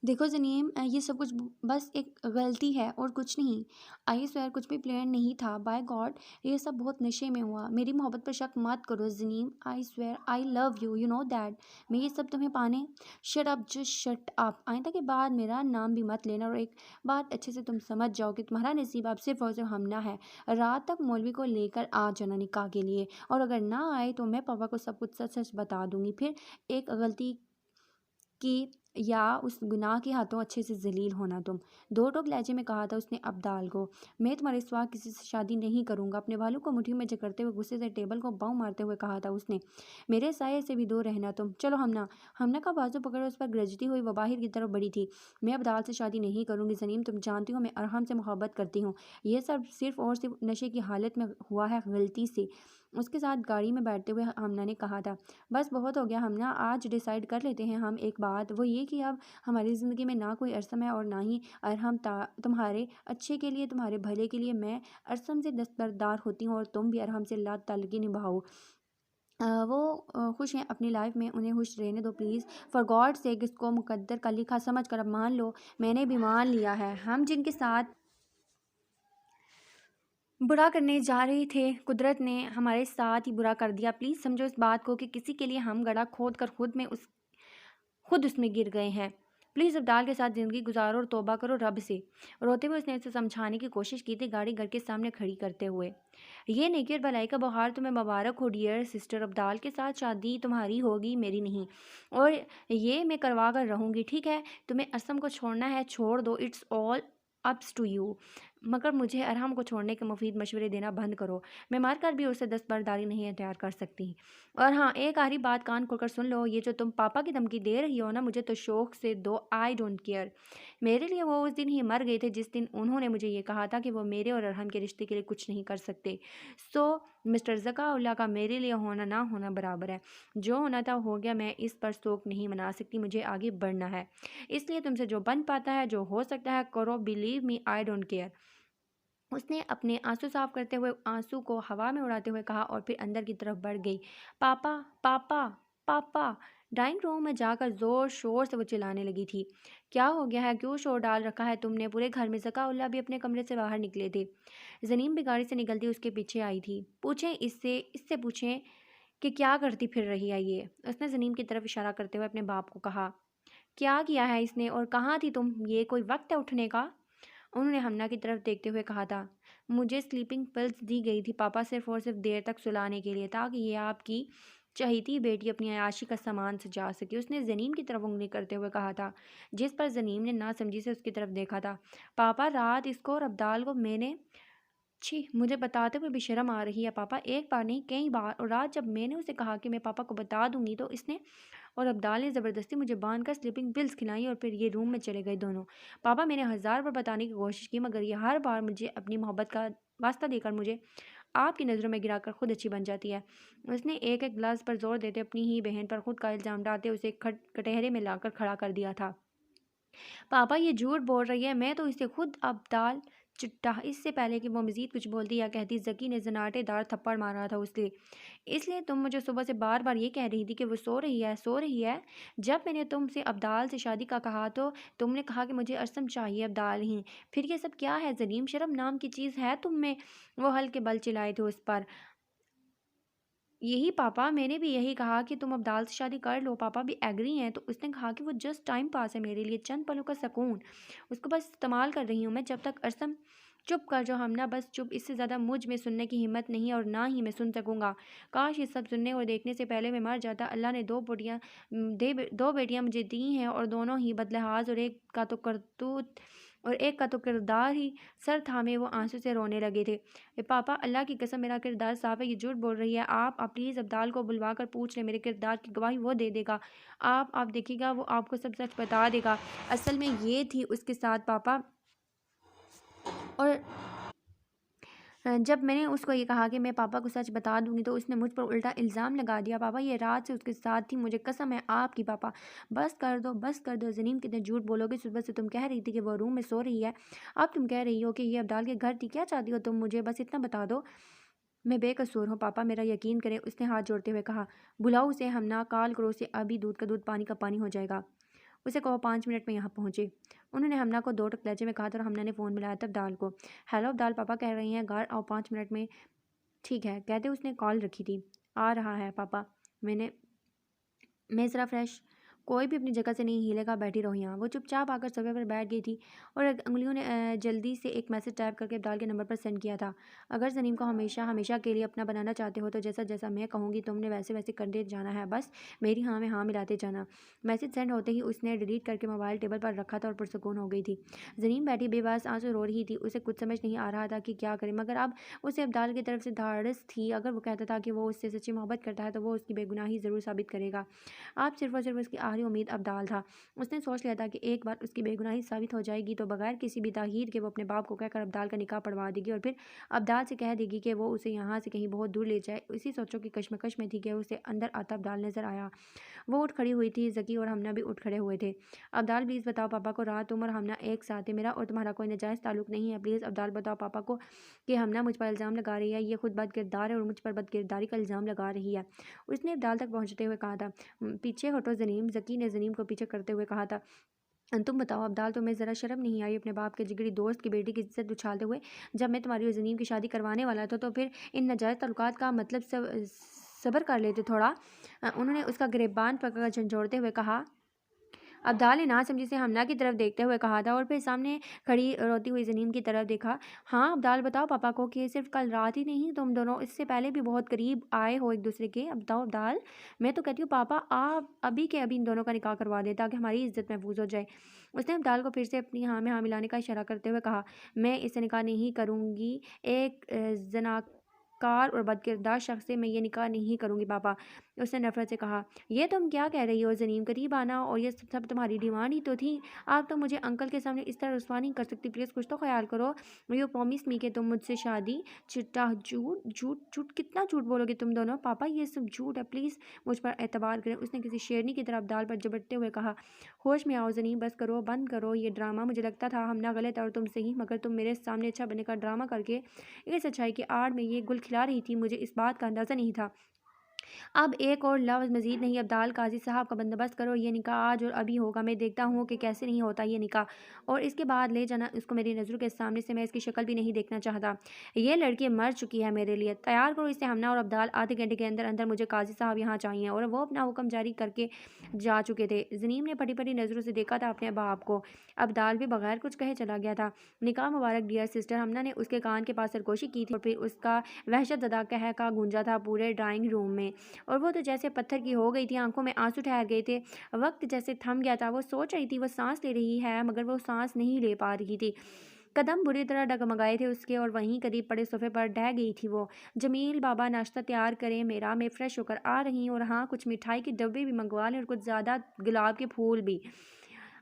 देखो ज़नीम, ये सब कुछ बस एक गलती है और कुछ नहीं। आई स्वेयर कुछ भी प्लान नहीं था, बाय गॉड। ये सब बहुत नशे में हुआ। मेरी मोहब्बत पर शक मत करो Zaneem. I swear I love you, you know that. मैं ये सब तुम्हें पाने। Shut up, just shut up. आइंदा के बाद मेरा नाम भी मत लेना। और एक बात अच्छे से तुम समझ जाओ कि तुम्हारा नसीब अब सिर्फ और सिर्फ हमना है। रात तक मौलवी को लेकर आ जाना निकाह के लिए, और अगर ना आए तो मैं पापा को सब कुछ सच सच बता दूंगी। फिर एक गलती कि या उस गुनाह के हाथों अच्छे से ज़लील होना तुम। दो टोक लहजे में कहा था उसने अब्दाल को। मैं तुम्हारे सिवा किसी से शादी नहीं करूंगा। अपने बालों को मुट्ठी में जकड़ते हुए गुस्से से टेबल को बाँव मारते हुए कहा था उसने। मेरे साये से भी दूर रहना तुम। चलो हमना। हमना का बाजू पकड़ उस पर गरजती हुई वो बाहिर की तरफ बढ़ी थी। मैं अब्दाल से शादी नहीं करूंगी ज़नीम, तुम जानती हो मैं अरहम से मोहब्बत करती हूँ। यह सब सिर्फ और सिर्फ नशे की हालत में हुआ है, गलती से। उसके साथ गाड़ी में बैठते हुए हमना ने कहा था। बस बहुत हो गया हमना, आज डिसाइड कर लेते हैं हम एक बात, वो ये कि अब हमारी ज़िंदगी में ना कोई अरसम है और ना ही अरहम। तुम्हारे अच्छे के लिए, तुम्हारे भले के लिए मैं अरसम से दस्तबरदार होती हूँ और तुम भी अरहम से ला ताल्लुकी निभाओ। वो खुश हैं अपनी लाइफ में, उन्हें खुश रहने दो प्लीज़। फॉर गॉड सेक इसको मुकद्दर का लिखा समझ कर अब मान लो। मैंने भी मान लिया है। हम जिनके साथ बुरा करने जा रहे थे, कुदरत ने हमारे साथ ही बुरा कर दिया। प्लीज़ समझो इस बात को कि किसी के लिए हम गड्ढा खोद कर खुद उसमें गिर गए हैं। प्लीज़ अब्दाल के साथ ज़िंदगी गुजारो और तौबा करो रब से। रोते हुए उसने उसे समझाने की कोशिश की थी, गाड़ी घर के सामने खड़ी करते हुए। ये नेकी और भलाई का बहार तुम्हें मुबारक हो डियर सिस्टर। अब्दाल के साथ शादी तुम्हारी होगी, मेरी नहीं। और ये मैं करवा कर रहूँगी, ठीक है। तुम्हें असम को छोड़ना है, छोड़ दो, it's all ups to you. मगर मुझे अरहम को छोड़ने के मुफीद मशवरे देना बंद करो। मैं मारकर भी उसे दस्तबरदारी नहीं अख्तियार कर सकती। और हाँ, एक आखिरी बात कान खोलकर सुन लो। ये जो तुम पापा की धमकी दे रही हो ना, मुझे तो शौक से दो, आई डोंट केयर। मेरे लिए वो उस दिन ही मर गए थे जिस दिन उन्होंने मुझे ये कहा था कि वो मेरे और अरहम के रिश्ते के लिए कुछ नहीं कर सकते। सो मिस्टर ज़काउल्लाह का मेरे लिए होना ना होना बराबर है। जो होना था हो गया। मैं इस पर शौक नहीं मना सकती, मुझे आगे बढ़ना है। इसलिए तुमसे जो बन पाता है, जो हो सकता है करो। Believe me, I don't care. उसने अपने आंसू साफ करते हुए आंसू को हवा में उड़ाते हुए कहा और फिर अंदर की तरफ बढ़ गई। पापा, पापा, पापा। डाइनिंग रूम में जाकर जोर शोर से वो चिल्लाने लगी थी। क्या हो गया है, क्यों शोर डाल रखा है तुमने पूरे घर में? ज़काउल्लाह भी अपने कमरे से बाहर निकले थे। जनीम भी गाड़ी से निकलती उसके पीछे आई थी। पूछें इससे इससे पूछें कि क्या करती फिर रही है ये। उसने जनीम की तरफ इशारा करते हुए अपने बाप को कहा। क्या किया है इसने और कहाँ थी तुम? ये कोई वक्त है उठने का? उन्होंने हमना की तरफ देखते हुए कहा था। मुझे स्लीपिंग पिल्स दी गई थी पापा, सिर्फ और सिर्फ देर तक सुलाने के लिए, ताकि ये आपकी चहीती बेटी अपनी अयाशी का सामान सजा सके। उसने जनीम की तरफ उंगली करते हुए कहा था, जिस पर जनीम ने ना समझी से उसकी तरफ देखा था। पापा, रात इसको और अब्दाल को मैंने, छी, मुझे बताते हुए भी शर्म आ रही है पापा। एक बार नहीं कई बार। और रात जब मैंने उसे कहा कि मैं पापा को बता दूंगी तो इसने और अब्दाल ने ज़बरदस्ती मुझे बांधकर स्लीपिंग पिल्स खिलाई और फिर ये रूम में चले गए दोनों। पापा, मैंने 1000 बार बताने की कोशिश की, मगर ये हर बार मुझे अपनी मोहब्बत का वास्ता देकर मुझे आपकी नज़रों में गिराकर खुद अच्छी बन जाती है। उसने एक एक ग्लास पर जोर देते अपनी ही बहन पर खुद का इल्ज़ाम डालते उसे कटहरे में लाकर खड़ा कर दिया था। पापा, ये झूठ बोल रही है, मैं तो इसे खुद अब्दाल चिट्टा। इससे पहले कि वो मज़ीद कुछ बोलती या कहती, जकी ने जनाटेदार थप्पड़ मारा था उसे। इसलिए तुम मुझे सुबह से बार बार ये कह रही थी कि वो सो रही है, सो रही है। जब मैंने तुमसे अब्दाल से शादी का कहा तो तुमने कहा कि मुझे अरसम चाहिए, अब्दाल ही। फिर ये सब क्या है जलीम? शर्म नाम की चीज़ है तुम में? वो हल्के बल चिल्लाए थे उस पर। यही पापा, मैंने भी यही कहा कि तुम अब्दाल से शादी कर लो। पापा भी एग्री हैं। तो उसने कहा कि वो जस्ट टाइम पास है मेरे लिए, चंद पलों का सुकून। उसको बस इस्तेमाल कर रही हूँ मैं जब तक अरसम। चुप कर जाओ हमना, बस चुप। इससे ज़्यादा मुझ में सुनने की हिम्मत नहीं और ना ही मैं सुन सकूँगा। काश ये सब सुनने और देखने से पहले मैं मर जाता। अल्लाह ने दो बेटियाँ मुझे दी हैं और दोनों ही बदलिहाज, और एक का तो किरदार ही। सर थामे वो आंसू से रोने लगे थे। पापा, अल्लाह की कसम मेरा किरदार साफ है, ये झूठ बोल रही है। आप प्लीज़ अब्दाल को बुलवा कर पूछ ले, मेरे किरदार की गवाही वो दे देगा। आप देखिएगा, वो आपको सब सच बता देगा। असल में ये थी उसके साथ पापा। और जब मैंने उसको ये कहा कि मैं पापा को सच बता दूंगी तो उसने मुझ पर उल्टा इल्ज़ाम लगा दिया। पापा, ये रात से उसके साथ थी, मुझे कसम है आपकी। पापा, बस कर दो, बस कर दो। जनीम, कितने झूठ बोलोगे? सुबह से तुम कह रही थी कि वो रूम में सो रही है, अब तुम कह रही हो कि ये अब्दाल के घर थी। क्या चाहती हो तुम मुझे? बस इतना बता दो। मैं बेकसूर हूँ पापा, मेरा यकीन करें। उसने हाथ जोड़ते हुए कहा। बुलाओ उसे हमना, कॉल करो उसे, अभी दूध का दूध पानी का पानी हो जाएगा। उसे कहो 5 मिनट में यहाँ पहुँचे। उन्होंने हमना को दो टक लहजे में कहा तो हमना ने फ़ोन मिलाया तब अब्दाल को। हेलो अब्दाल, पापा कह रही हैं घर आओ 5 मिनट में। ठीक है कहते उसने कॉल रखी थी। आ रहा है पापा। मैं ज़रा फ्रेश। कोई भी अपनी जगह से नहीं हिलेगा, बैठी रहो यहाँ। वो चुपचाप आकर सोफे पर बैठ गई थी और उंगलियों ने जल्दी से एक मैसेज टाइप करके अब्दाल के नंबर पर सेंड किया था। अगर ज़नीम को हमेशा हमेशा के लिए अपना बनाना चाहते हो तो जैसा जैसा मैं कहूँगी तुमने वैसे वैसे करते जाना है, बस मेरी हाँ में हाँ मिलाते जाना। मैसेज सेंड होते ही उसने डिलीट करके मोबाइल टेबल पर रखा था और पुरसुकून हो गई थी। ज़नीम बैठी बेबस आंसू रो रही थी। उसे कुछ समझ नहीं आ रहा था कि क्या करे, मगर अब उसे अब्दाल की तरफ से धाड़स थी। अगर वो कहता था कि वो उससे सच्ची मोहब्बत करता है तो वो उसकी बेगुनाही ज़रूर साबित करेगा। आप सिर्फ और सिर्फ उसकी आखिरी उम्मीद अब्दाल था। उसने सोच लिया था कि एक बार उसकी बेगुनाही साबित हो जाएगी तो बगैर किसी भी ताहीर के वो अपने बाप को कहकर अब्दाल का निकाह पढ़वा देगी और फिर अब्दाल से कह देगी कि वो उसे यहाँ से कहीं बहुत दूर ले जाए। इसी सोचों की कश्मकश में थी कि उसे अंदर आता अब्दाल नजर आया। वो उठ खड़ी हुई थी। ज़की और हमना भी उठ खड़े हुए थे। अब्दाल प्लीज़ बताओ पापा को रात तुम और हमना एक साथ है। मेरा और तुम्हारा कोई नाजायज़ ताल्लुक नहीं है। प्लीज़ अब्दाल बताओ पापा को कि हमना मुझ पर इल्ज़ाम लगा रही है। ये खुद बदकिरदार है और मुझ पर बदकिरदारी का इल्ज़ाम लगा रही है। उसने अब्दाल तक पहुँचते हुए कहा था। पीछे हटो ज़नीम। ज़की ने ज़नीम को पीछे करते हुए कहा था। तुम बताओ अब्दाल, तुम्हें ज़रा शर्म नहीं आई अपने बाप के जिगरी दोस्त की बेटी की इज्जत उछालते हुए? जब मैं तुम्हारी और ज़नीम की शादी करवाने वाला था तो फिर इन नाजायज़ ताल्लुकात का मतलब सब्र कर लेते थोड़ा। उन्होंने उसका गिरेबान पकड़ झंझोड़ते हुए कहा। अब्दाल ने नासमझी से हमना की तरफ देखते हुए कहा था और फिर सामने खड़ी रोती हुई ज़नीम की तरफ देखा। हाँ अब्दाल बताओ पापा को कि सिर्फ कल रात ही नहीं, तुम दोनों इससे पहले भी बहुत करीब आए हो एक दूसरे के। अब बताओ अब्दाल। मैं तो कहती हूँ पापा आप अभी के अभी इन दोनों का निकाह करवा दें ताकि हमारी इज्जत महफूज हो जाए। उसने अब्दाल को फिर से अपनी हाँ में हाँ मिलाने का इशारा करते हुए कहा। मैं इससे निकाह नहीं करूँगी। एक जनाकार और बदकिरदार शख्स से मैं ये निकाह नहीं करूँगी पापा। उसने नफरत से कहा। ये तुम क्या कह रही हो ज़नीम? करीब आना और ये सब तुम्हारी डिमांड ही तो थी। आप तो मुझे अंकल के सामने इस तरह रुस्वा नहीं कर सकती। प्लीज़ कुछ तो ख्याल करो। यू प्रॉमिस मी कि तुम मुझसे शादी। चिट्टा झूठ झूठ झूठ, कितना झूठ बोलोगे तुम दोनों? पापा ये सब झूठ है, प्लीज़ मुझ पर एतबार करें। उसने किसी शेरनी की तरह अब्दाल पर झपटते हुए कहा। होश में आओ ज़नीम, बस करो, बंद करो ये ड्रामा। मुझे लगता था हमना गलत है और तुम सही, मगर तुम मेरे सामने अच्छा बनने का ड्रामा करके इस सच्चाई की आड़ में ये गुल खिला रही थी। मुझे इस बात का अंदाज़ा नहीं था। अब एक और लफ्ज़ मज़ीद नहीं। अब्दाल, काजी साहब का बंदोबस्त करो। ये निकाह आज और अभी होगा। मैं देखता हूँ कि कैसे नहीं होता ये निकाह, और इसके बाद ले जाना उसको मेरी नज़रों के सामने से। मैं इसकी शक्ल भी नहीं देखना चाहता। ये लड़की मर चुकी है मेरे लिए। तैयार करो इसे। हमना और अब्दाल आधे घंटे के अंदर अंदर मुझे काजी साहब यहाँ चाहिए। और वो अपना हुक्म जारी करके जा चुके थे। ज़नीम ने फटी फटी नज़रों से देखा था अपने बाप को। अब्दाल भी बगैर कुछ कहे चला गया था। निकाह मुबारक डियर सिस्टर। हमना ने उसके कान के पास सरगोशी की थी और फिर उसका वहशत ज़दा कह का गूंजा था पूरे ड्राइंग रूम में। और वो तो जैसे पत्थर की हो गई थी। आंखों में आंसू ठहर गए थे। वक्त जैसे थम गया था। वो सोच रही थी वो सांस ले रही है मगर वो सांस नहीं ले पा रही थी। कदम बुरी तरह डगमगाए थे उसके और वहीं करीब पड़े सोफे पर ढह गई थी वो। जमील बाबा नाश्ता तैयार करें मेरा, मैं फ्रेश होकर आ रही हूँ। और हाँ कुछ मिठाई के डब्बे भी मंगवा लें और कुछ ज़्यादा गुलाब के फूल भी।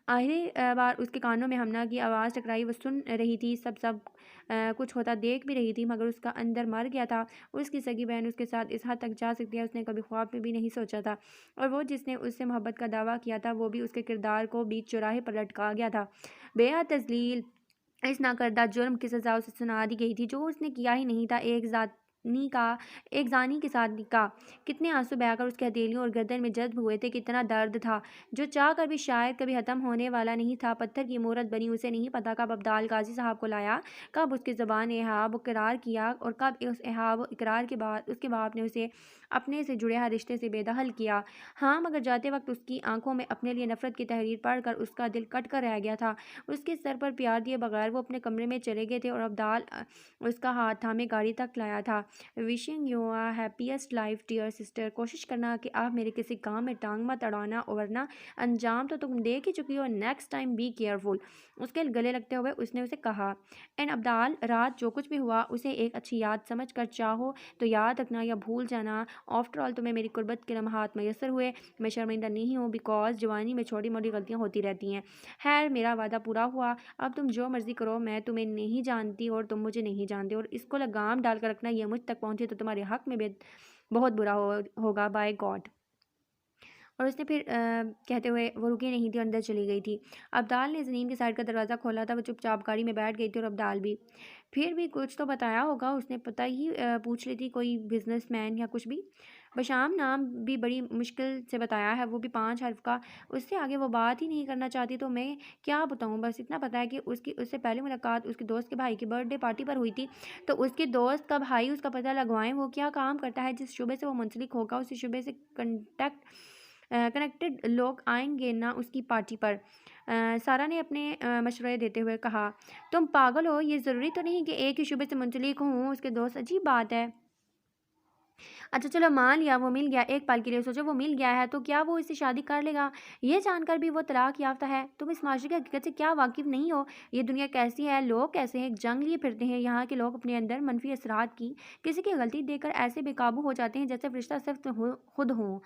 आखिरी बार उसके कानों में हमना की आवाज़ टकराई। वो सुन रही थी, सब कुछ होता देख भी रही थी, मगर उसका अंदर मर गया था। उसकी सगी बहन उसके साथ इस हद तक जा सकती है उसने कभी ख्वाब में भी नहीं सोचा था। और वो जिसने उससे मोहब्बत का दावा किया था वो भी उसके किरदार को बीच चौराहे पर लटका गया था। बेहद तजलील इस नाकर्दा जुर्म की सज़ा उसे सुना दी गई थी जो उसने किया ही नहीं था। एक जानी के साथ निकाह। कितने आंसू बहकर उसकी हथेलियों और गर्दन में जज्ब हुए थे। कितना दर्द था जो चाह कर भी शायद कभी ख़त्म होने वाला नहीं था। पत्थर की मूरत बनी। उसे नहीं पता कब अब्दाल गाजी साहब को लाया, कब उसकी ज़बान एहाब इकरार किया और कब उस एहाब इकरार के बाद उसके बाप ने उसे अपने से जुड़े हर रिश्ते से बेदखल किया। हाँ मगर जाते वक्त उसकी आंखों में अपने लिए नफरत की तहरीर पढ़कर उसका दिल कट कर रह गया था। उसके सर पर प्यार दिए बगैर वो अपने कमरे में चले गए थे और अब्दाल उसका हाथ थामे गाड़ी तक लाया था। Wishing you a happiest life dear sister. कोशिश करना कि आप मेरे किसी काम में टांग मत अड़ाना, वरना अंजाम तो तुम देख ही चुकी हो। Next time be careful. उसके गले लगते हुए उसने उसे कहा। एंड अब्दाल, रात जो कुछ भी हुआ उसे एक अच्छी याद समझ कर चाहो तो याद रखना या भूल जाना। आफ्टर ऑल तुम्हें मेरी कुर्बत के लम्हात मैसर हुए। मैं शर्मिंदा नहीं हूँ बिकॉज जवानी में छोटी मोटी गलतियाँ होती रहती हैं। खैर मेरा वादा पूरा हुआ। अब तुम जो मर्जी करो। मैं तुम्हें नहीं जानती और तुम मुझे नहीं जानते, और इसको लगाम डालकर रखना ये मुझ तक पहुँचे तो तुम्हारे हक में बहुत बुरा होगा बाय गॉड। और उसने फिर कहते हुए वो रुकी नहीं थी और अंदर चली गई थी। अब्दाल ने ज़नीम की साइड का दरवाज़ा खोला था। वो चुपचाप गाड़ी में बैठ गई थी और अब्दाल भी। फिर भी कुछ तो बताया होगा उसने, पता ही पूछ ली थी कोई बिजनेसमैन या कुछ भी। बशाम नाम भी बड़ी मुश्किल से बताया है, वो भी 5 हर्फ का। उससे आगे वो बात ही नहीं करना चाहती, तो मैं क्या बताऊँ? बस इतना पता है कि उससे पहली मुलाकात उसके दोस्त के भाई की बर्थडे पार्टी पर हुई थी। तो उसके दोस्त का भाई उसका पता लगवाएँ वो क्या काम करता है, जिस शुबे से वो मुंसलिक होगा, उसी शुबे से कनेक्टेड लोग आएंगे ना उसकी पार्टी पर। सारा ने अपने मशवरे देते हुए कहा, तुम पागल हो, ये ज़रूरी तो नहीं कि एक ही शुबे से मुंसलिक हों उसके दोस्त। अजीब बात है। अच्छा चलो मान लिया वो मिल गया, एक पल के लिए सोचो वो मिल गया है, तो क्या वो इससे शादी कर लेगा? ये जानकर भी वो तलाक याफ्ता है। तुम इस माशरे की हकीकत से क्या वाकिफ नहीं हो? ये दुनिया कैसी है, लोग कैसे हैं, जंग लिए फिरते हैं। यहाँ के लोग अपने अंदर मनफी असरात की किसी की गलती देखकर ऐसे बेकाबू हो जाते हैं जैसे फरिश्ता सिर्फ खुद हो।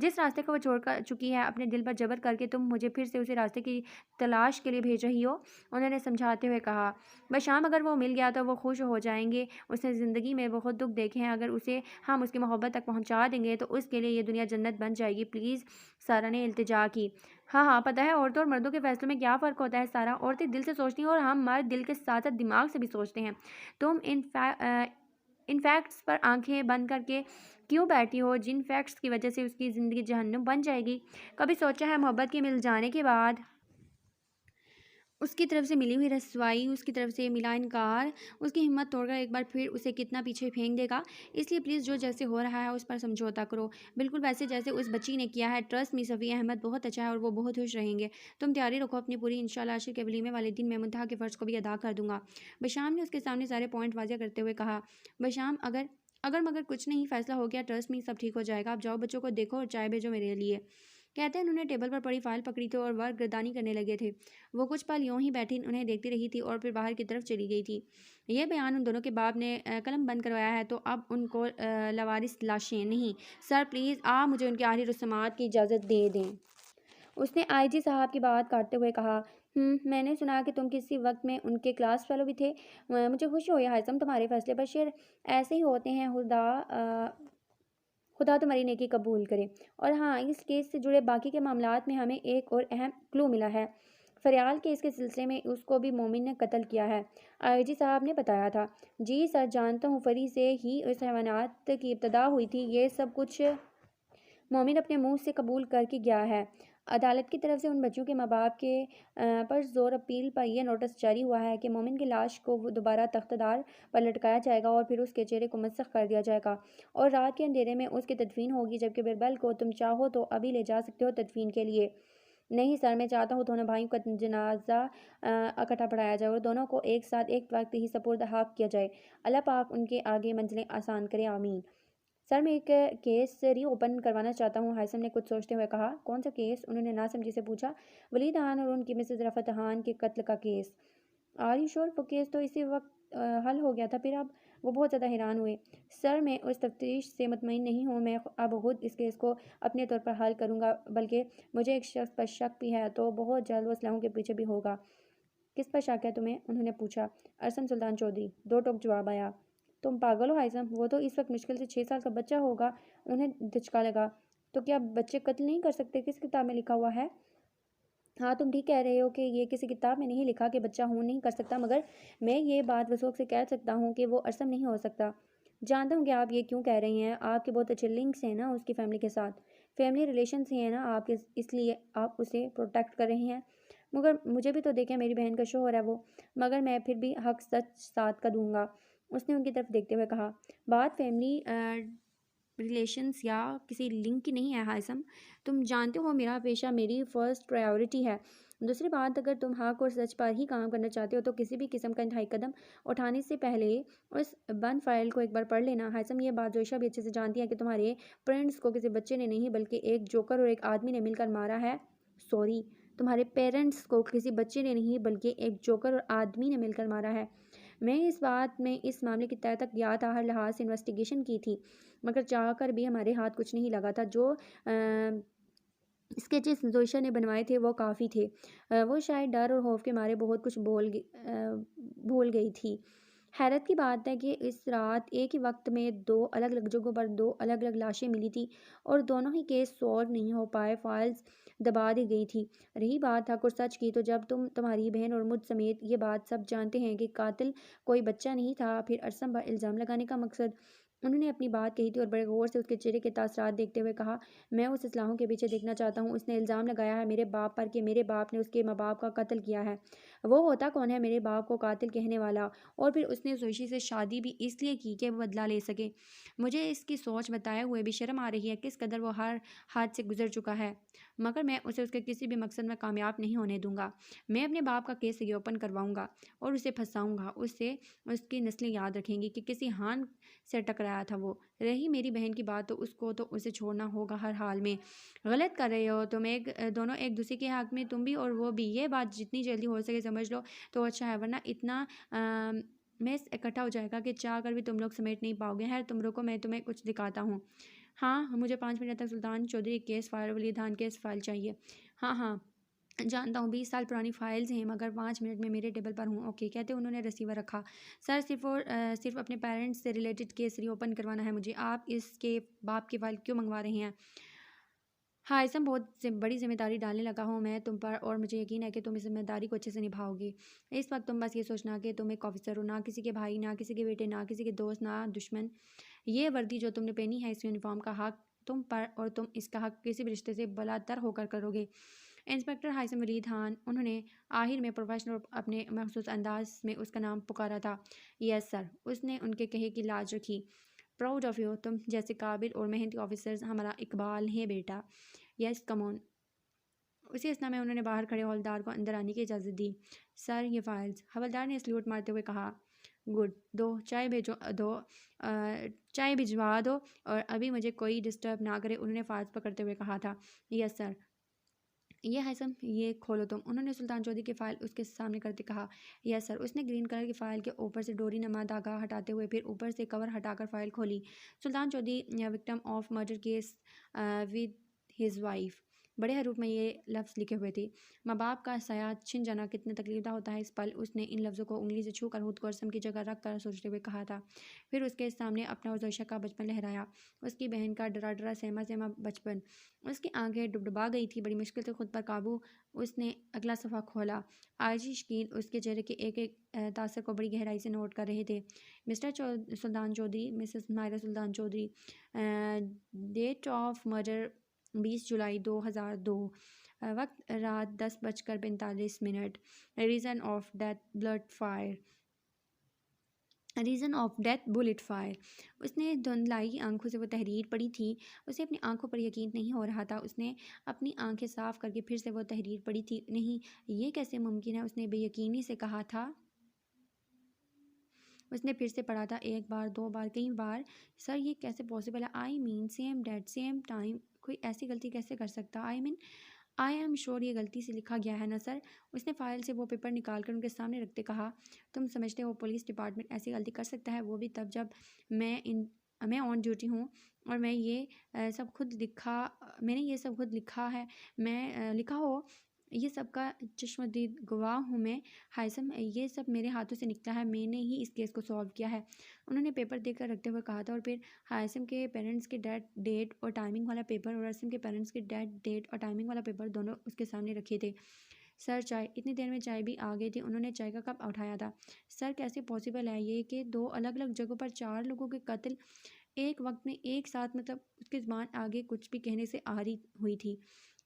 जिस रास्ते को वो छोड़ कर चुकी है अपने दिल पर जबर करके, तुम मुझे फिर से उसी रास्ते की तलाश के लिए भेज रही हो। उन्होंने समझाते हुए कहा, बशाम अगर वो मिल गया तो वो खुश हो जाएंगे। उसने ज़िंदगी में बहुत दुख देखे हैं, अगर उसे हम उसकी मोहब्बत तक पहुंचा देंगे तो उसके लिए ये दुनिया जन्नत बन जाएगी। प्लीज़, सारा ने इल्तिजा की। हाँ हाँ, पता है औरतों और मर्दों के फैसलों में क्या फ़र्क होता है सारा। औरतें दिल से सोचती हैं और हम मर्द दिल के साथ साथ दिमाग से भी सोचते हैं। तुम इन फैक्ट्स पर आंखें बंद करके क्यों बैठी हो, जिन फैक्ट्स की वजह से उसकी ज़िंदगी जहन्नुम बन जाएगी? कभी सोचा है मोहब्बत के मिल जाने के बाद उसकी तरफ से मिली हुई रसवाई, उसकी तरफ से मिला इनकार, उसकी हिम्मत तोड़कर एक बार फिर उसे कितना पीछे फेंक देगा? इसलिए प्लीज़ जो जैसे हो रहा है उस पर समझौता करो, बिल्कुल वैसे जैसे उस बच्ची ने किया है। ट्रस्ट मी सफ़ी, अहमद बहुत अच्छा है और वो बहुत खुश रहेंगे। तुम तैयारी रखो अपनी पूरी, इंशाल्लाह आशिर के वलीमे वाले दिन मैं मुंतहा के फ़र्ज़ को भी अदा कर दूंगा। बशाम ने उसके सामने सारे पॉइंट वाज़ह करते हुए कहा, बशाम अगर अगर मगर कुछ नहीं, फ़ैसला हो गया, ट्रस्ट मी सब ठीक हो जाएगा। आप जाओ, बच्चों को देखो और चाय भेजो मेरे लिए। कहते हैं उन्होंने टेबल पर पड़ी फाइल पकड़ी थी और वह गर्दानी करने लगे थे। वो कुछ पल यूं ही बैठी उन्हें देखती रही थी और फिर बाहर की तरफ चली गई थी। यह बयान उन दोनों के बाप ने कलम बंद करवाया है, तो अब उनको लवारिस लाशें नहीं। सर प्लीज़ आप मुझे उनके आखिरी रस्मात की इजाज़त दे दें। उसने आईजी साहब की बात काटते हुए कहा, मैंने सुना कि तुम किसी वक्त में उनके क्लास फेलो भी थे। मुझे खुशी हुई हाज़म तुम्हारे फैसले पर। शेर ऐसे ही होते हैं। खुदा तुम्हारी नेकी कबूल करे। और हाँ, इस केस से जुड़े बाकी के मामलात में हमें एक और अहम क्लू मिला है। फरियाल केस के सिलसिले में उसको भी मोमिन ने कत्ल किया है, आईजी साहब ने बताया था। जी सर, जानता हूँ, फरी से ही उस हैवानात की इब्तदा हुई थी। ये सब कुछ मोमिन अपने मुंह से कबूल करके गया है। अदालत की तरफ से उन बच्चों के माँ बाप के पर जोर अपील पर यह नोटिस जारी हुआ है कि मोमिन की लाश को दोबारा तख्तदार पर लटकाया जाएगा और फिर उसके चेहरे को मसख कर दिया जाएगा और रात के अंधेरे में उसकी तदफीन होगी। जबकि बिरबल को तुम चाहो तो अभी ले जा सकते हो तदफीन के लिए। नहीं सर, मैं चाहता हूँ दोनों भाइयों का जनाजा इकट्ठा पढ़ाया जाए और दोनों को एक साथ एक वक्त ही सपुर्द हाक किया जाए। अल्लाह पाक उनके आगे मंजिलें आसान करे, आमीन। सर मैं एक केस रीओपन करवाना चाहता हूँ, हाइसम ने कुछ सोचते हुए कहा। कौन सा केस? उन्होंने नासमझी से पूछा। वलीद खान और उनकी मिसेज रफ़त खान के कत्ल का केस। Are you sure? वो केस तो इसी वक्त हल हो गया था। फिर अब वो बहुत ज़्यादा हैरान हुए। सर मैं उस तफ्तीश से मुतमईन नहीं हूँ। मैं अब खुद इस केस को अपने तौर पर हल करूँगा, बल्कि मुझे एक शख्स पर शक भी है, तो बहुत जल्द वो इस्लाहों के पीछे भी होगा। किस पर शक है तुम्हें? उन्होंने पूछा। अरसम सुल्तान चौधरी, दो टोक जवाब आया। तुम पागल हो हाइसम, वो तो इस वक्त मुश्किल से 6 साल का बच्चा होगा। उन्हें धचका लगा। तो क्या बच्चे कत्ल नहीं कर सकते? किस किताब में लिखा हुआ है? हाँ, तुम ठीक कह रहे हो कि ये किसी किताब में नहीं लिखा कि बच्चा हो नहीं कर सकता, मगर मैं ये बात वसूख से कह सकता हूँ कि वो अरसम नहीं हो सकता। जानता हूँ कि आप ये क्यों कह रही हैं। आपके बहुत अच्छे लिंक्स हैं ना उसकी फैमिली के साथ, फैमिली रिलेशन ही हैं ना आप, इसलिए आप उसे प्रोटेक्ट कर रही हैं। मगर मुझे भी तो देखें, मेरी बहन का शोहर है वो। मगर मैं फिर भी हक सच साथ का दूंगा, उसने उनकी तरफ देखते हुए कहा। बात फैमिली रिलेशंस या किसी लिंक की नहीं है हाइसम। तुम जानते हो मेरा पेशा मेरी फ़र्स्ट प्रायोरिटी है। दूसरी बात, अगर तुम हक और सच पर ही काम करना चाहते हो तो किसी भी किस्म का इंतहाई कदम उठाने से पहले उस बंद फाइल को एक बार पढ़ लेना। हाइसम ये बात जोशा भी अच्छे से जानती है कि तुम्हारे पेरेंट्स को किसी बच्चे ने नहीं बल्कि एक जोकर और एक आदमी ने मिलकर मारा है। सॉरी, तुम्हारे पेरेंट्स को किसी बच्चे ने नहीं बल्कि एक जोकर और आदमी ने मिलकर मारा है। मैं इस बात में इस मामले की तह तक या था, हर लिहाज से इन्वेस्टिगेशन की थी, मगर चाहकर भी हमारे हाथ कुछ नहीं लगा था। जो स्केचेस जोशा ने बनवाए थे वो काफ़ी थे। वो शायद डर और खौफ के मारे बहुत कुछ भूल गई थी। हैरत की बात है कि इस रात एक ही वक्त में दो अलग अलग जगहों पर दो अलग अलग लाशें मिली थी और दोनों ही केस सॉल्व नहीं हो पाए, फाइल्स दबा दी गई थी। रही बात हक और सच की, तो जब तुम्हारी बहन और मुझ समेत ये बात सब जानते हैं कि कातिल कोई बच्चा नहीं था, फिर अरसम पर इल्ज़ाम लगाने का मकसद उन्होंने अपनी बात कही थी और बड़े गौर से उसके चेहरे के तासरात देखते हुए कहा, मैं उस इस्लाहों के पीछे देखना चाहता हूँ। उसने इल्ज़ाम लगाया है मेरे बाप पर कि मेरे बाप ने उसके माँ बाप का कत्ल किया है। वो होता कौन है मेरे बाप को कातिल कहने वाला? और फिर उसने जोशी से शादी भी इसलिए की कि वो बदला ले सके। मुझे इसकी सोच बताए हुए भी शर्म आ रही है किस कदर वो हर हाथ से गुजर चुका है, मगर मैं उसे उसके किसी भी मकसद में कामयाब नहीं होने दूंगा। मैं अपने बाप का केस रिओपन करवाऊंगा और उसे फंसाऊंगा। उससे उसकी नस्लें याद रखेंगी कि किसी हान से टकराया था वो। रही मेरी बहन की बात, तो उसको तो उसे छोड़ना होगा हर हाल में। गलत कर रहे हो तुम, दोनों एक दूसरे के हक में, तुम भी और वो भी। ये बात जितनी जल्दी हो सके समझ लो तो अच्छा है, वरना इतना मेस इकट्ठा हो जाएगा कि चाह कर भी तुम लोग समेट नहीं पाओगे। खैर तुम रुको, मैं तुम्हें कुछ दिखाता हूँ। हाँ, मुझे 5 मिनट तक Sultan Chaudhary case file, Waleed Khan case file चाहिए। हाँ हाँ, जानता हूँ 20 साल पुरानी फाइल्स हैं, मगर 5 मिनट में मेरे टेबल पर हूँ। ओके, कहते उन्होंने रिसीवर रखा। सर, सिर्फ अपने पेरेंट्स से रिलेटेड केस रीओपन करवाना है मुझे। आप इसके बाप की फाइल क्यों मंगवा रहे हैं? हाँ, ऐसा बहुत बड़ी जिम्मेदारी डालने लगा हूँ मैं तुम पर, और मुझे यकीन है कि तुम इस जिम्मेदारी को अच्छे से निभाओगे। इस वक्त तुम बस ये सोचना कि तुम एक ऑफिसर हो, ना किसी के भाई, ना किसी के बेटे, ना किसी के दोस्त, ना दुश्मन। ये वर्दी जो तुमने पहनी है, इस यूनिफॉर्म का हक तुम पर, और तुम इसका हक किसी भी रिश्ते से बलात्कार होकर करोगे। इंस्पेक्टर हाइसम वलीद खान, उन्होंने आखिर में प्रोफेशनल अपने मखसूस अंदाज में उसका नाम पुकारा था। यस सर, उसने उनके कहे की लाज रखी। प्राउड ऑफ यू, तुम जैसे काबिल और मेहनती ऑफिसर्स हमारा इकबाल है बेटा। Yes come on. उसी असना में उन्होंने बाहर खड़े हवलदार को अंदर आने की इजाज़त दी। सर, ये फाइल्स। हवलदार ने सल्यूट मारते हुए कहा, गुड, दो चाय भेजो, चाय भिजवा दो, और अभी मुझे कोई डिस्टर्ब ना करे, उन्होंने फाइल्स पकड़ते हुए कहा था। Yes sir. ये हैसम, ये खोलो तुम, उन्होंने सुल्तान चौधरी की फ़ाइल उसके सामने करते कहा। Yes sir. उसने ग्रीन कलर की फ़ाइल के ऊपर से डोरी नमा धागा हटाते हुए फिर ऊपर से कवर हटाकर फ़ाइल खोली। Sultan Chaudhary, victim of murder case with his wife. बड़े हरूफ में ये लफ्ज़ लिखे हुए थे। माँ बाप का साया छिन जाना कितने तकलीफदा होता है। इस पल उसने इन लफ्ज़ों को उंगली से छू कर खुद को रस्म की जगह रख कर सोचते हुए कहा था। फिर उसके सामने अपना और जोशा का बचपन लहराया, उसकी बहन का डरा डरा सहमा सहमा बचपन। उसकी आंखें डुबडुबा गई थी। बड़ी मुश्किल से खुद पर काबू उसने अगला सफ़ा खोला। आजी शकील उसके चेहरे के एक एक तासर को बड़ी गहराई से नोट कर रहे थे। Mr Sultan Chaudhary, Mrs Myra Sultan Chaudhary, date of murder 20 जुलाई 2002, वक्त रात 10:45। Reason of death blood fire, reason of death bullet fire. उसने धुंधलाई आंखों से वो तहरीर पढ़ी थी। उसे अपनी आंखों पर यकीन नहीं हो रहा था। उसने अपनी आंखें साफ करके फिर से वो तहरीर पढ़ी थी। नहीं, ये कैसे मुमकिन है, उसने बेयकीनी से कहा था। उसने फिर से पढ़ा था, एक बार, दो बार, कई बार। सर, ये कैसे पॉसिबल है? I mean same date same time, कोई ऐसी गलती कैसे कर सकता? आई एम श्योर ये गलती से लिखा गया है ना सर। उसने फाइल से वो पेपर निकाल कर उनके सामने रखते कहा, तुम समझते हो पुलिस डिपार्टमेंट ऐसी गलती कर सकता है? वो भी तब जब मैं ऑन ड्यूटी हूँ, और मैं ये सब खुद लिखा मैंने ये सब खुद लिखा है। मैं लिखा हो, ये सब का चश्मदीद गवाह हूँ मैं। हाइसम, ये सब मेरे हाथों से निकला है, मैंने ही इस केस को सॉल्व किया है। उन्होंने पेपर देकर रखते हुए कहा था, और फिर हाइसम के पेरेंट्स के डेट और टाइमिंग वाला पेपर, और असम के पेरेंट्स के डेट और टाइमिंग वाला पेपर दोनों उसके सामने रखे थे। सर, चाय। इतनी देर में चाय भी आ गई थी। उन्होंने चाय का कप उठाया था। सर, कैसे पॉसिबल है ये कि दो अलग अलग जगहों पर 4 लोगों के कत्ल एक वक्त में एक साथ, मतलब उसकी ज़बान आगे कुछ भी कहने से आ रही हुई थी।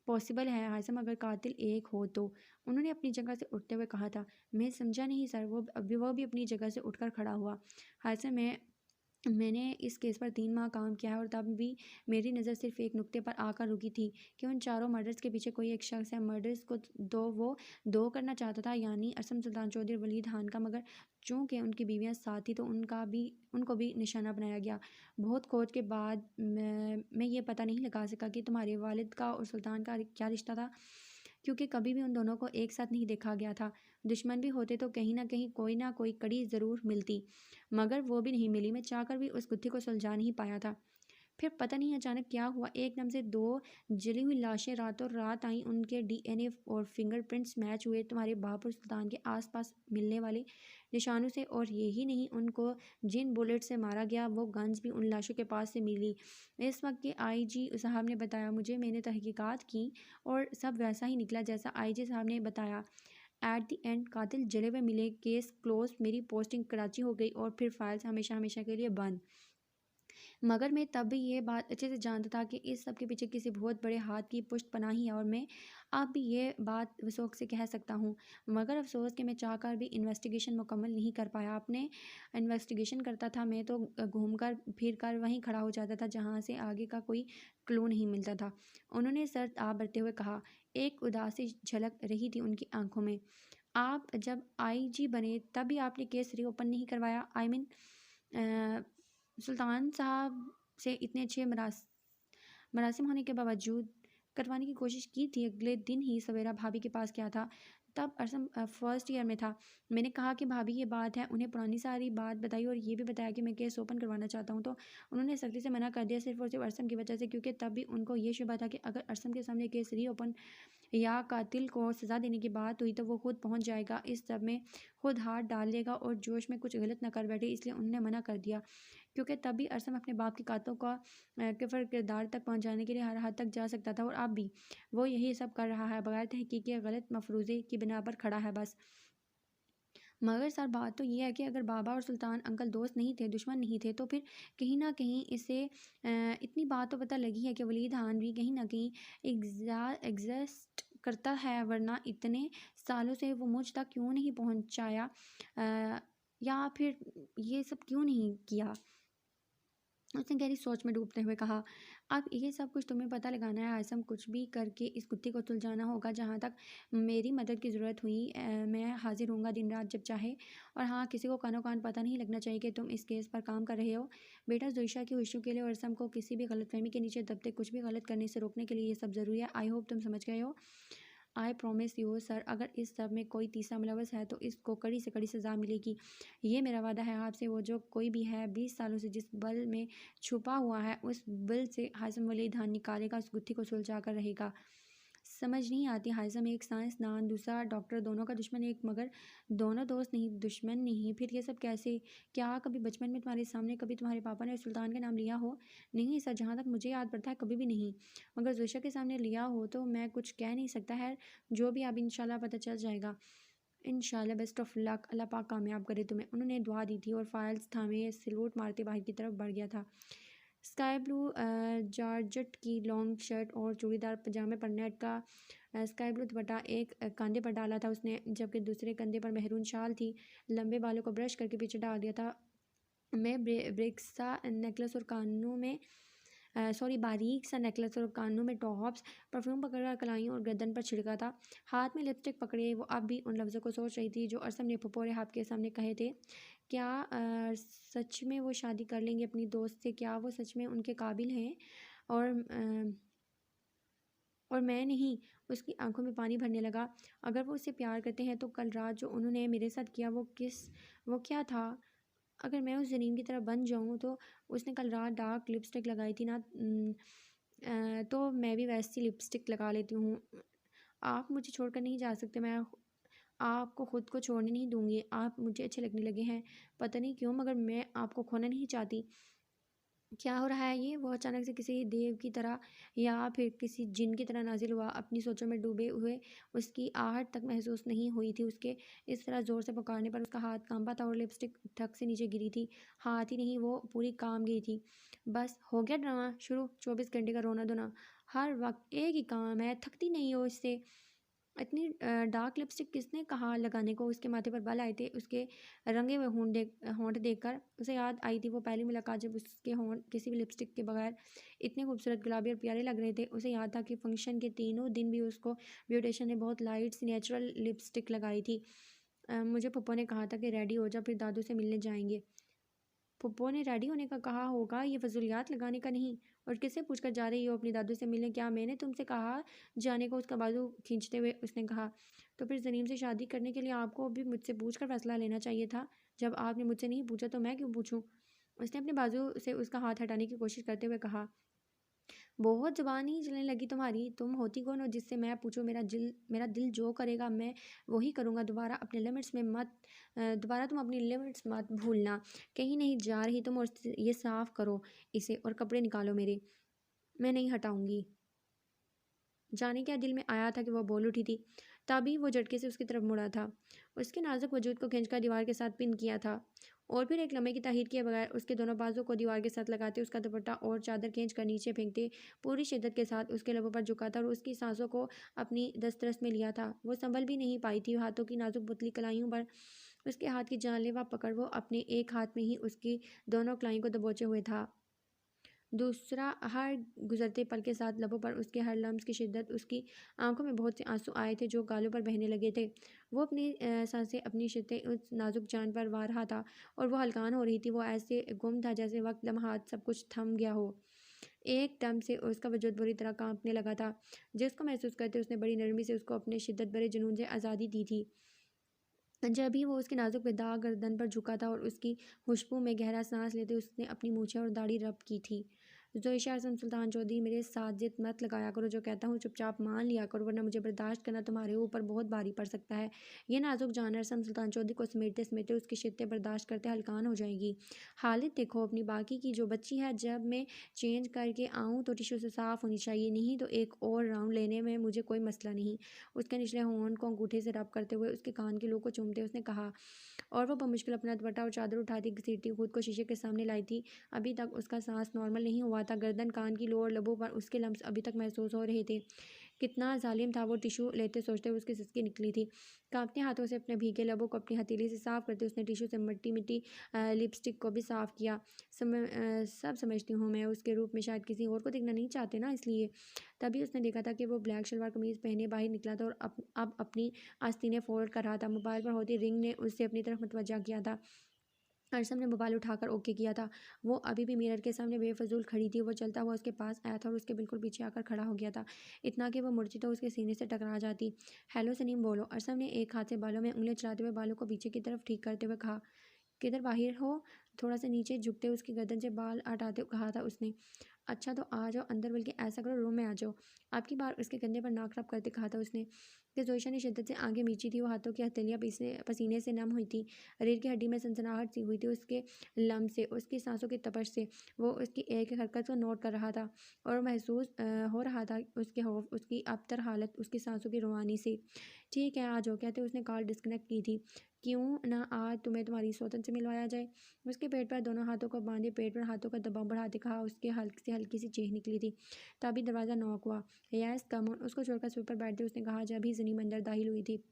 पॉसिबल है हासिम, अगर कातिल एक हो तो। उन्होंने अपनी जगह से उठते हुए कहा था। मैं समझा नहीं सर। वो भी अपनी जगह से उठकर खड़ा हुआ। हासिम, मैंने इस केस पर 3 माह काम किया है, और तब भी मेरी नज़र सिर्फ एक नुक्ते पर आकर रुकी थी कि उन चारों मर्डर्स के पीछे कोई एक शख्स है। मर्डर्स को दो करना चाहता था, यानी असम सुल्तान चौधरी और वलीद खान का, मगर चूँकि उनकी बीवियाँ साथ थी तो उनको भी निशाना बनाया गया। बहुत खोज के बाद मैं ये पता नहीं लगा सका कि तुम्हारे वालिद का और सुल्तान का क्या रिश्ता था, क्योंकि कभी भी उन दोनों को एक साथ नहीं देखा गया था। दुश्मन भी होते तो कहीं ना कोई कड़ी ज़रूर मिलती, मगर वो भी नहीं मिली। मैं चाहकर भी उस गुत्थी को सुलझा नहीं पाया था। फिर पता नहीं अचानक क्या हुआ, एकदम से 2 जली हुई लाशें रातों रात आईं। उनके डीएनए और फिंगरप्रिंट्स मैच हुए तुम्हारे बाप और सुल्तान के आसपास मिलने वाले निशानों से। और यही नहीं, उनको जिन बुलेट से मारा गया वो गन्स भी उन लाशों के पास से मिली। इस वक्त के आईजी साहब ने बताया मुझे। मैंने तहकीकात की और सब वैसा ही निकला जैसा आईजी साहब ने बताया। एट द एंड कातिल जले हुए मिले। Case close. मेरी पोस्टिंग कराची हो गई, और फिर फाइल्स हमेशा हमेशा के लिए बंद। मगर मैं तब भी ये बात अच्छे से जानता था कि इस सब के पीछे किसी बहुत बड़े हाथ की पुष्टपनाही है, और मैं अब भी ये बात शौक से कह सकता हूँ। मगर अफसोस कि मैं चाहकर भी इन्वेस्टिगेशन मुकम्मल नहीं कर पाया। अपने इन्वेस्टिगेशन करता था मैं तो घूमकर फिर कर वहीं खड़ा हो जाता था जहाँ से आगे का कोई क्लू नहीं मिलता था। उन्होंने सर आप भरते हुए कहा। एक उदासी झलक रही थी उनकी आंखों में। आप जब आईजी बने तब भी आपने केस रीओपन नहीं करवाया? आई मीन सुल्तान साहब से इतने अच्छे मरासिम होने के बावजूद करवाने की कोशिश की थी। अगले दिन ही सवेरा भाभी के पास गया था। तब अरसम फर्स्ट ईयर में था। मैंने कहा कि भाभी ये बात है, उन्हें पुरानी सारी बात बताई और ये भी बताया कि मैं केस ओपन करवाना चाहता हूँ, तो उन्होंने सख्ती से मना कर दिया, सिर्फ और सिर्फ अरसम की वजह से, क्योंकि तब भी उनको ये शुबा था कि अगर अरसम के सामने केस रीओपन या कातिल को सज़ा देने की बात हुई तो वो खुद पहुंच जाएगा, इस सब में खुद हाथ डाल लेगा और जोश में कुछ गलत ना कर बैठे, इसलिए उन्होंने मना कर दिया। क्योंकि तब भी अरसम अपने बाप के कातों का किरदार तक पहुंचाने के लिए हर हद तक जा सकता था, और अब भी वो यही सब कर रहा है, बगैर तहकीक या गलत मफरूज़े की बिना पर खड़ा है बस। मगर सर बात तो ये है कि अगर बाबा और सुल्तान अंकल दोस्त नहीं थे, दुश्मन नहीं थे, तो फिर कहीं ना कहीं इससे इतनी बात तो पता लगी है कि वलीद खान भी कहीं ना कहीं एग्जिस्ट करता है, वरना इतने सालों से वो मुझ तक क्यों नहीं पहुंचाया, या फिर ये सब क्यों नहीं किया? उसने गहरी सोच में डूबते हुए कहा। अब ये सब कुछ तुम्हें पता लगाना है आसम, कुछ भी करके इस गुत्थी को सुलझाना होगा। जहाँ तक मेरी मदद की ज़रूरत हुई मैं हाजिर होऊंगा दिन रात जब चाहे। और हाँ, किसी को कानो कान पता नहीं लगना चाहिए कि तुम इस केस पर काम कर रहे हो। बेटा जोइशा की खुशियों के लिए और असम को किसी भी गलतफहमी के नीचे दबते कुछ भी गलत करने से रोकने के लिए ये सब ज़रूरी है। आई होप तुम समझ गए हो। आई प्रॉमिस यू सर, अगर इस सब में कोई तीसरा मुलव्वस है तो इसको कड़ी से कड़ी सज़ा मिलेगी। ये मेरा वादा है आपसे। वो जो कोई भी है 20 सालों से जिस बल में छुपा हुआ है, उस बल से हाजिम वली धान निकालेगा, उस गुत्थी को सुलझा कर रहेगा। समझ नहीं आती हाजिम एक साइंसदान दूसरा डॉक्टर, दोनों का दुश्मन एक, मगर दोनों दोस्त नहीं दुश्मन नहीं, फिर ये सब कैसे? क्या कभी बचपन में तुम्हारे सामने कभी तुम्हारे पापा ने सुल्तान का नाम लिया हो? नहीं सर, जहाँ तक मुझे याद पड़ता है कभी भी नहीं। मगर जोशा के सामने लिया हो तो मैं कुछ कह नहीं सकता है। जो भी अब इंशाल्लाह पता चल जाएगा। इंशाल्लाह, बेस्ट ऑफ लक, अल्लाह पाक कामयाब करे तुम्हें। उन्होंने दुआ दी थी और फाइल्स थामे सलूट मारते बाहर की तरफ बढ़ गया था। स्काई ब्लू जॉर्जेट की लॉन्ग शर्ट और चूड़ीदार पजामे पर नेट का स्काई ब्लू दुपट्टा एक कंधे पर डाला था उसने, जबकि दूसरे कंधे पर मेहरून शाल थी। लंबे बालों को ब्रश करके पीछे डाल दिया था। मैं ब्रेक्स सा नेकलेस और कानों में बारीक सा नेकलेस और कानों में टॉप्स, परफ्यूम पकड़कर कलाइयों और गर्दन पर छिड़का था। हाथ में लिपस्टिक पकड़े वो अब भी उन लफ्ज़ों को सोच रही थी जो अरसम ने फुपोरे हाथ के सामने कहे थे। क्या सच में वो शादी कर लेंगे अपनी दोस्त से? क्या वो सच में उनके काबिल हैं? और और मैं नहीं। उसकी आंखों में पानी भरने लगा। अगर वो उससे प्यार करते हैं तो कल रात जो उन्होंने मेरे साथ किया वो क्या था? अगर मैं उस जनीन की तरह बन जाऊँ तो उसने कल रात डार्क लिपस्टिक लगाई थी ना, तो मैं भी वैसी लिपस्टिक लगा लेती हूँ। आप मुझे छोड़कर नहीं जा सकते। मैं आपको खुद को छोड़ने नहीं दूंगी। आप मुझे अच्छे लगने लगे हैं, पता नहीं क्यों, मगर मैं आपको खोना नहीं चाहती। क्या हो रहा है ये? वो अचानक से किसी देव की तरह या फिर किसी जिन की तरह नाजिल हुआ। अपनी सोचों में डूबे हुए उसकी आहट तक महसूस नहीं हुई थी उसके इस तरह ज़ोर से पुकारने पर। उसका हाथ कांपा था और लिपस्टिक ठक से नीचे गिरी थी। हाथ ही नहीं, वो पूरी काम गई थी। बस हो गया ड्रामा शुरू। 24 घंटे का रोना धोना, हर वक्त एक ही काम है, थकती नहीं हो इससे? इतनी डार्क लिपस्टिक किसने कहा लगाने को? उसके माथे पर बल आए थे उसके रंगे हुए होंठ देखकर। उसे याद आई थी वो पहली मुलाकात जब उसके होंठ किसी भी लिपस्टिक के बगैर इतने खूबसूरत गुलाबी और प्यारे लग रहे थे। उसे याद था कि फंक्शन के तीनों दिन भी उसको ब्यूटिशियन ने बहुत लाइट सी नेचुरल लिपस्टिक लगाई थी। मुझे पप्पो ने कहा था कि रेडी हो जा, फिर दादू से मिलने जाएंगे। पप्पो ने रेडी होने का कहा होगा, ये फजूलियात लगाने का नहीं। और किससे पूछकर जा रही हो अपनी दादू से मिलने? क्या मैंने तुमसे कहा जाने को? उसका बाजू खींचते हुए उसने कहा। तो फिर जनीम से शादी करने के लिए आपको भी मुझसे पूछकर फैसला लेना चाहिए था। जब आपने मुझसे नहीं पूछा तो मैं क्यों पूछूं? उसने अपने बाजू से उसका हाथ हटाने की कोशिश करते हुए कहा। बहुत ज़ुबान ही चलने लगी तुम्हारी। तुम होती कौन हो जिससे मैं पूछूं? मेरा दिल जो करेगा मैं वही करूँगा। दोबारा तुम अपनी लिमिट्स मत भूलना। कहीं नहीं जा रही तुम, और ये साफ़ करो इसे और कपड़े निकालो मेरे। मैं नहीं हटाऊंगी। जाने क्या दिल में आया था कि वह बोल उठी थी। तभी वो झटके से उसकी तरफ मुड़ा था। उसके नाजुक वजूद को खींचकर दीवार के साथ पिन किया था। और फिर एक लम्हे की ताहीद किए बगैर उसके दोनों बाजू को दीवार के साथ लगाते, उसका दुपट्टा और चादर खींच कर नीचे फेंकते, पूरी शिद्दत के साथ उसके लबों पर झुका था और उसकी सांसों को अपनी दस्तरस में लिया था। वो संभल भी नहीं पाई थी। हाथों की नाजुक पुतली कलाइयों पर उसके हाथ की जानलेवा पकड़ वो अपने एक हाथ में ही उसकी दोनों कलाई को दबोचे हुए था। दूसरा हर गुजरते पल के साथ लबों पर उसके हर लम्स की शिद्दत, उसकी आंखों में बहुत से आंसू आए थे जो गालों पर बहने लगे थे। वो अपनी सांसें, अपनी शिद्दतें उस नाजुक जान पर वार रहा था और वो हलकान हो रही थी। वो ऐसे गुम था जैसे वक्त लम्हात सब कुछ थम गया हो। एक दम से उसका वजूद बुरी तरह कांपने लगा था। जिसको महसूस करते उसने बड़ी नरमी से उसको अपने शिद्दत भरे जुनून से आज़ादी दी थी। जब भी वो उसके नाजुक बेदाग गर्दन पर झुका था और उसकी खुशबू में गहरा सांस लेते उसने अपनी मूछें और दाढ़ी रब की थी। जोइशा अरसम सुल्तान चौधरी, मेरे साथ जिद मत लगाया करो, जो कहता हूँ चुपचाप मान लिया करो, वरना मुझे बर्दाश्त करना तुम्हारे ऊपर बहुत भारी पड़ सकता है। ये नाजुक जान अरसम सुल्तान चौधरी को समेटते समेटते उसकी शिद्दतें बर्दाश्त करते हल्कान हो जाएगी। हालत देखो अपनी, बाकी की जो बच्ची है, जब मैं चेंज करके आऊँ तो टिश्यू से साफ़ होनी चाहिए, नहीं तो एक और राउंड लेने में मुझे कोई मसला नहीं। उसके निचले होंठ को अंगूठे से रब करते हुए उसके कान के लू को चूमते उसने कहा, और वो बमुश्किल अपना दुपट्टा और चादर उठाती घसीटती खुद को शीशे के सामने लाई थी। अभी तक उसका सांस नॉर्मल नहीं हुआ था। गर्दन, कान की लो और लबों पर उसके लम्स अभी तक महसूस हो रहे थे। कितना जालिम था वो, टिश्यू लेते सोचते हुए उसकी सिसकी निकली थी। कांपते हाथों से अपने भीगे लबों को अपनी हथेली से साफ करते उसने टिश्यू से मिट्टी मिट्टी लिपस्टिक को भी साफ किया। सब समझती हूँ मैं, उसके रूप में शायद किसी और को देखना नहीं चाहते ना, इसलिए। तभी उसने देखा था कि वो ब्लैक शलवार कमीज़ पहने बाहर निकला था और अब अपनी आस्तीनें फोल्ड कर रहा था। मोबाइल पर होती रिंग ने उससे अपनी तरफ मुतवज्जा किया था। अरसम ने मोबाइल उठाकर ओके किया था। वो अभी भी मिरर के सामने बेफजूल खड़ी थी। वो चलता हुआ उसके पास आया था और उसके बिल्कुल पीछे आकर खड़ा हो गया था, इतना कि वो मुड़ती तो उसके सीने से टकरा जाती। हेलो सनीम, बोलो। अरसम ने एक हाथ से बालों में उंगलियां चलाते हुए बालों को पीछे की तरफ ठीक करते हुए कहा। किधर, बाहर हो? थोड़ा सा नीचे झुकते उसकी गर्दन से बाल हटाते कहा था उसने। अच्छा तो आ जाओ अंदर, बल्कि ऐसा करो रूम में आ जाओ। आपकी बार उसके कंधे पर नाक रब करते कहा था उसने। कि जोइशा ने शिद्दत से आगे मीची थी। वो हाथों की हथेलियां पसीने से नम हुई थी। रीढ़ की हड्डी में सनसनाहट सी हुई थी उसके लम से, उसकी सांसों की तपश से। वो उसकी एक एक हरकत को नोट कर रहा था और महसूस हो रहा था उसके खौफ, उसकी अबतर हालत, उसकी सांसों की रवानी से। ठीक है आ जाओ, कहते उसने कॉल डिस्कनेक्ट की थी। क्यों ना आज तुम्हें तुम्हारी सौतन से मिलवाया जाए। उसके पेट पर दोनों हाथों को बांधे पेट पर हाथों का दबाव बढ़ाते कहा। उसके हल्की सी चीख निकली थी। तभी दरवाज़ा नॉक हुआ। यस कम ऑन, उसको छोड़कर सोफे पर बैठते उसने कहा। जब ही जनीम अंदर दाखिल हुई थी,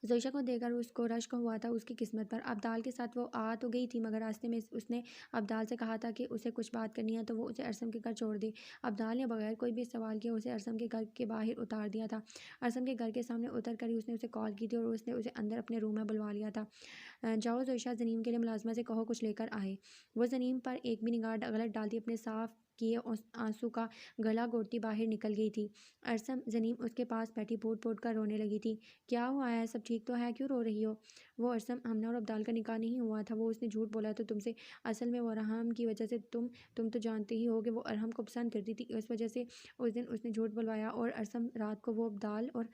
जोइशा को देखकर उसको रश्क हुआ था उसकी किस्मत पर। अब्दाल के साथ वो आ तो गई थी, मगर रास्ते में उसने अब्दाल से कहा था कि उसे कुछ बात करनी है तो वो उसे अरसम के घर छोड़ दे। अब्दाल ने बगैर कोई भी सवाल किए उसे अरसम के घर के बाहर उतार दिया था। अरसम के घर के सामने उतर कर ही उसने उसे कॉल की थी और उसने उसे अंदर अपने रूम में बुलवा लिया था। जाओ जोइशा, जनीम के लिए मुलाजमा से कहो कुछ लेकर आए। वो जनीम पर एक भी निगाह गलत डालती अपने साफ किए आंसू का गला घोटती बाहर निकल गई थी। अरसम, जनीम उसके पास बैठी फूट फूट कर रोने लगी थी। क्या हुआ है, सब ठीक तो है, क्यों रो रही हो? वो अरसम, हमना और अब्दाल का निकाह नहीं हुआ था, वो उसने झूठ बोला तो तुमसे। असल में वो अरहम की वजह से, तुम तो जानते ही हो कि वो अरहम को पसंद करती थी, इस वजह से उस दिन उसने झूठ बुलवाया। और अरसम, रात को वो अब्दाल और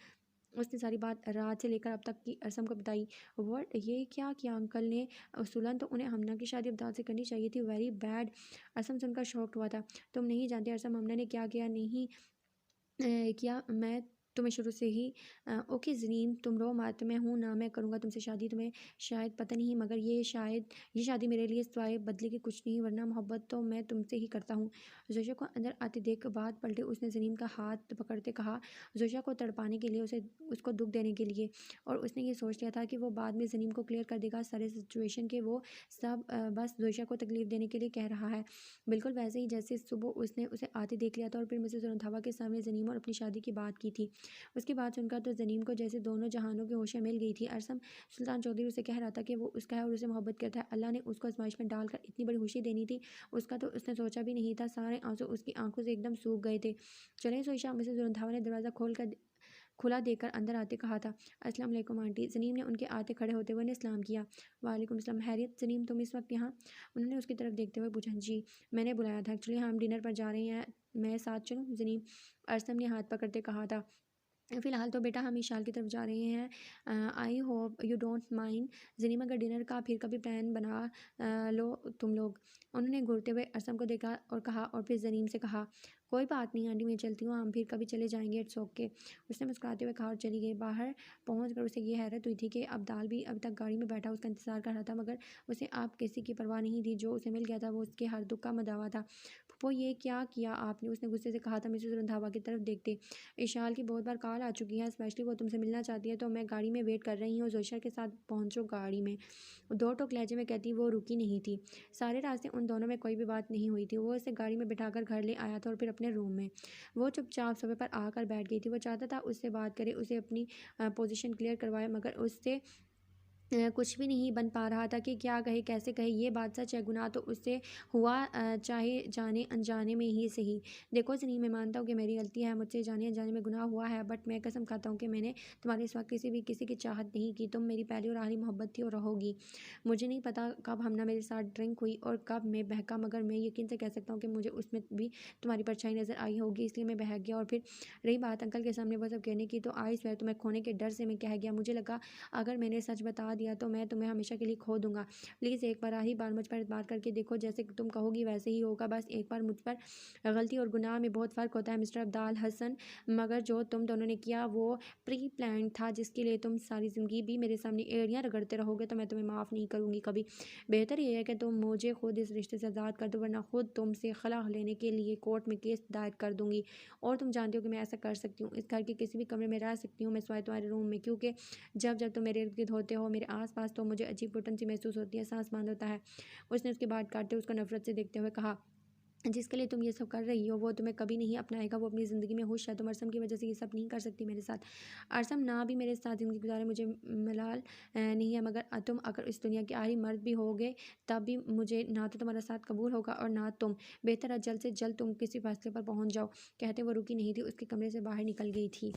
उसने सारी बात रात से लेकर अब तक की अरसम को बताई। व्हाट, ये क्या किया अंकल ने? सुलन तो उन्हें हमना की शादी अब्दाल से करनी चाहिए थी। Very bad. अरसम सुनकर शॉक्ड हुआ था। तुम नहीं जानते अरसम, हमना ने क्या किया नहीं किया, मैं तुम्हें शुरू से ही ओके जनीम, तुम रो मत, मैं हूँ ना, मैं करूँगा तुमसे शादी। तुम्हें शायद पता नहीं, मगर ये शादी मेरे लिए सिवाय बदले के कुछ नहीं, वरना मोहब्बत तो मैं तुमसे ही करता हूँ। जोशा को अंदर आते देख बात पलटे उसने जनीम का हाथ पकड़ते कहा। जोशा को तड़पाने के लिए, उसको दुख देने के लिए। और उसने ये सोच लिया था कि वो बाद में जनीम को क्लियर कर देगा सारे सिचुएशन के। वो सब बस जोशा को तकलीफ देने के लिए कह रहा है। बिल्कुल वैसे ही जैसे सुबह उसने उसे आते देख लिया था और फिर मिसेस रंधावा के सामने जनीम और अपनी शादी की बात की थी। उसकी बात सुनकर तो जनीम को जैसे दोनों जहानों की होशें मिल गई थी। अरसम सुल्तान चौधरी उसे कह रहा था कि वो उसका है और उसे मोहब्बत करता है। अल्लाह ने उसको आजमाइश में डालकर इतनी बड़ी खुशी देनी थी उसका, तो उसने सोचा भी नहीं था। सारे आंसू उसकी आंखों से एकदम सूख गए थे। चले सोईशा, मिसेस रंधावा ने दरवाज़ा खुला देकर अंदर आते कहा था। अस्सलाम वालेकुम आंटी। जनीम ने उनके आते खड़े होते हुए उन्हें सलाम किया। वालेकुम सलाम। हैरियत जनीम, तुम इस वक्त यहाँ? उन्होंने उसकी तरफ देखते हुए पूछा। जी, मैंने बुलाया था एक्चुअली, हम डिनर पर जा रहे हैं, मैं साथ चलूँ? जनीम, अरसम ने हाथ पकड़ते कहा था। फ़िलहाल तो बेटा हम इशाल की तरफ जा रहे हैं। I hope you don't mind. Zaneem अगर डिनर का फिर कभी प्लान बना लो तुम लोग। उन्होंने घूरते हुए असम को देखा और कहा, और फिर ज़नीम से कहा, कोई बात नहीं आंटी, मैं चलती हूँ, हम फिर कभी चले जाएंगे, इट्स ओके। उसने मुस्कुराते हुए कहा और चली गई। बाहर पहुँच कर उसे ये हैरत हुई थी कि अब्दाल भी अभी तक गाड़ी में बैठा उसका इंतज़ार कर रहा था, मगर उसे आप किसी की परवाह नहीं थी। जो उसे मिल गया था वो उसके हर दुख का मदावा था। वो ये क्या किया आपने? उसने गुस्से से कहा था मिसेस रंधावा की तरफ देखते। इशाल की बहुत बार कॉल आ चुकी है, स्पेशली वो तुमसे मिलना चाहती है, तो मैं गाड़ी में वेट कर रही हूँ, जोशर के साथ पहुँचो गाड़ी में। दो टोक लहजे में कहती वो रुकी नहीं थी। सारे रास्ते उन दोनों में कोई भी बात नहीं हुई थी। वो उसे गाड़ी में बिठाकर घर ले आया था और फिर अपने रूम में वो चुपचाप सोफे पर आकर बैठ गई थी। वो चाहता था उससे बात करे, उसे अपनी पोजीशन क्लियर करवाए, मगर उससे कुछ भी नहीं बन पा रहा था कि क्या कहे, कैसे कहे। ये बात सच है, गुनाह तो उससे हुआ, चाहे जाने अनजाने में ही सही। देखो ज़नीम, मैं मानता हूँ कि मेरी गलती है, मुझसे जाने अनजाने में गुनाह हुआ है, बट मैं कसम खाता हूँ कि मैंने तुम्हारे सिवा किसी की चाहत नहीं की। तुम मेरी पहली और आखिरी मोहब्बत थी और रहोगी। मुझे नहीं पता कब हमना मेरे साथ ड्रिंक हुई और कब मैं बहका, मगर मैं यकीन से कह सकता हूँ कि मुझे उसमें भी तुम्हारी परछाई नज़र आई होगी, इसलिए मैं बहक गया। और फिर रही बात अंकल के सामने वो सब कहने की, तो आई स्वेयर तुम्हें खोने के डर से मैं कह गया। मुझे लगा अगर मैंने सच बता दिया तो मैं तुम्हें हमेशा के लिए खो दूंगा। प्लीज़ एक बार ही बार मुझ पर बात करके देखो, जैसे तुम कहोगी वैसे ही होगा। बस एक बार मुझ पर गलती और गुनाह में बहुत फ़र्क होता है मिस्टर अब्दाल हसन, मगर जो तुम दोनों ने किया वो प्री प्लान था, जिसके लिए तुम सारी ज़िंदगी भी मेरे सामने एड़ियाँ रगड़ते रहोगे, तो मैं तुम्हें माफ़ नहीं करूँगी कभी। बेहतर ये है कि तुम मुझे खुद इस रिश्ते से आज़ाद कर दो, वरना खुद तुमसे खला लेने के लिए कोर्ट में केस दायर कर दूँगी। और तुम जानते हो कि मैं ऐसा कर सकती हूँ, इस घर के किसी भी कमरे में रह सकती हूँ मैं, सिवाय तुम्हारे रूम में, क्योंकि जब जब तुम मेरे इर्द गिर्द होते हो, मेरे आस-पास, तो मुझे अजीब घुटन सी महसूस होती है, सांस बंद होता है। उसने उसकी बात काटते हुए उसको नफ़रत से देखते हुए कहा, जिसके लिए तुम ये सब कर रही हो वो तुम्हें कभी नहीं अपनाएगा। वो अपनी ज़िंदगी में खुश है, तुम अरसम की वजह से ये सब नहीं कर सकती मेरे साथ। अरसम ना भी मेरे साथ ज़िंदगी गुजारे, मुझे मलाल नहीं है, मगर तुम अगर इस दुनिया के आखिरी मर्द भी होगे तब भी मुझे ना तो तुम्हारा साथ कबूल होगा और ना तुम। बेहतर है जल्द से जल्द तुम किसी फैसले पर पहुँच जाओ। कहते वो रुकी नहीं थी, उसके कमरे से बाहर निकल गई थी।